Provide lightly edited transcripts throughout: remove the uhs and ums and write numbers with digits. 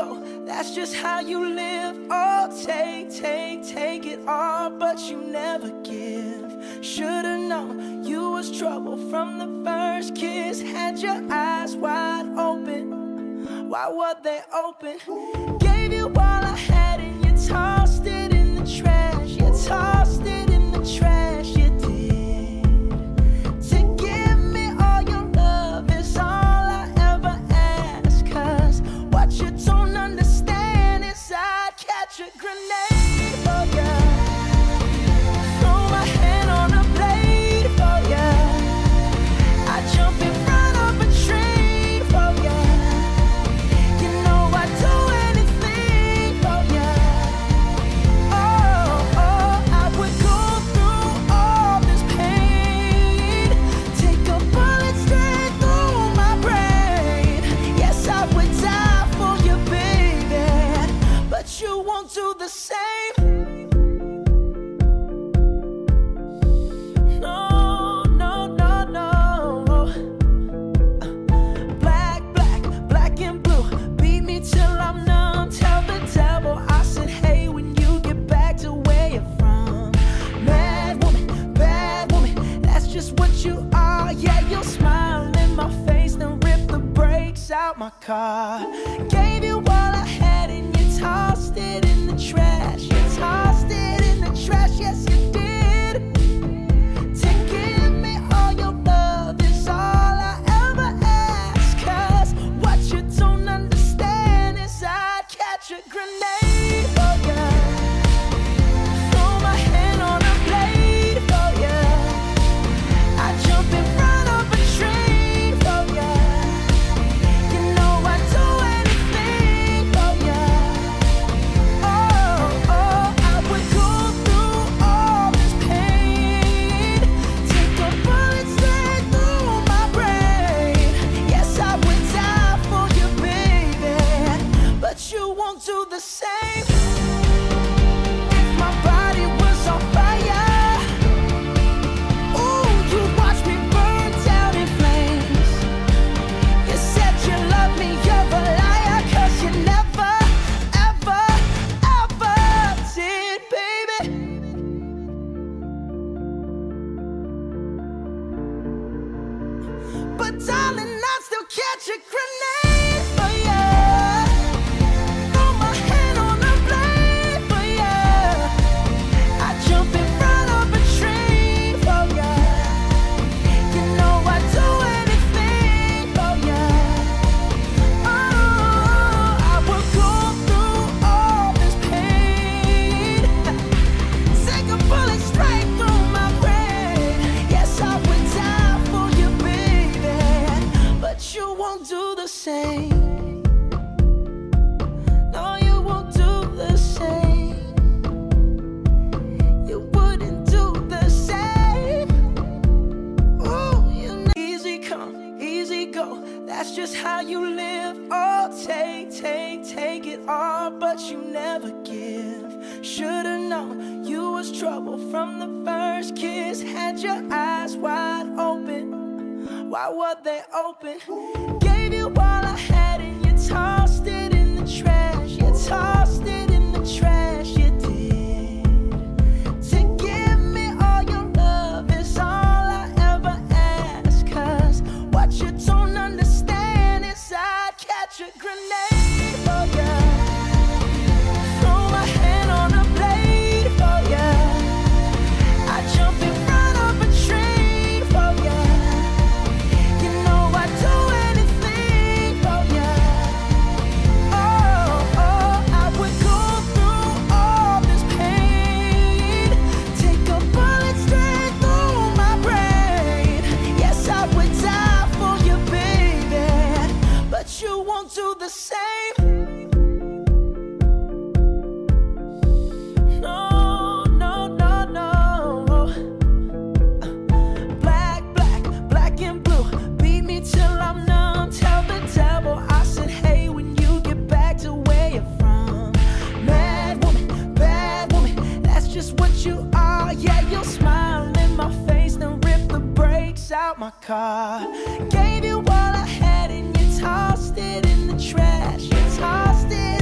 go, that's just how you live. Oh, take it all, but you never give. Should've known you was trouble from the first kiss. Had your eyes wide open, why were they open? Gave you all I had and you tossed it in the trash. You tossed it in the trash, you did. To give me all your love is all I ever ask. Cause what you don't understand is I'd catch a grenade for ya. Throw my hand on a blade for ya. I'd jump in front of a train for ya. You know I'd do anything for ya. Oh, I would go through all this pain. Take a bullet straight through my brain. Yes, I would die for you, baby, but you won't do the same. No. Black and blue, beat me till I'm numb. Tell the devil I said, hey, when you get back to where you're from. Bad woman, that's just what you are. Yeah, you'll smile in my face, then rip the brakes out my car. Gave you all I had and you tossed it in the trash. You tossed it in the trash, yes you did. To give me all your love is all I ever ask. Cause what you don't understand is I'd catch a grenade for ya. Throw my hand on a blade for ya. I'd jump in front of a train for ya. You know I'd do anything for ya. Oh, I would go through all this pain. Take a bullet straight through my brain. Yes, I would die for you, baby, but you won't do the same. If my body was on fire, ooh, you watch me burn down in flames. You said you love me, you're a liar, cause you never, ever, ever did, baby. But darling, I'd still catch a grenade for ya. Throw my hand on a blade for ya. I'd jump in front of a train for ya. You know I'd do anything for ya. Oh, I would go through all this pain. Take a bullet straight through my brain. Yes, I would die for you, baby, but you won't do the same. No, you won't do the same. You wouldn't do the same. Ooh, you know. Easy come, easy go, that's just how you live. Oh, take it all, but you never give. Should've known you was trouble from the first kiss. Had your eyes wide open, why were they open? Gave you all I had and you tossed it in the trash. You tossed it in the trash, you did. To give me all your love is all I ever ask. Cause what you don't understand is I'd catch a grenade for ya. Throw my hand on a blade for ya. I'd jump in front of a train for ya. You know I'd do anything for ya. Oh, I would go through all this pain. Take a bullet straight through my brain. Yes, I would die for you, baby, but you won't do the same. No. Black and blue, beat me till I'm numb. Tell the devil I said, hey, when you get back to where you're from. Bad woman, that's just what you are. Yeah, you'll smile in my face, then rip the brakes out my car. Gave you all I had and you tossed it in the trash. You tossed it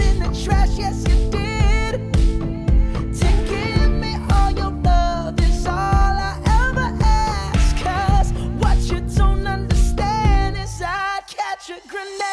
a grenade.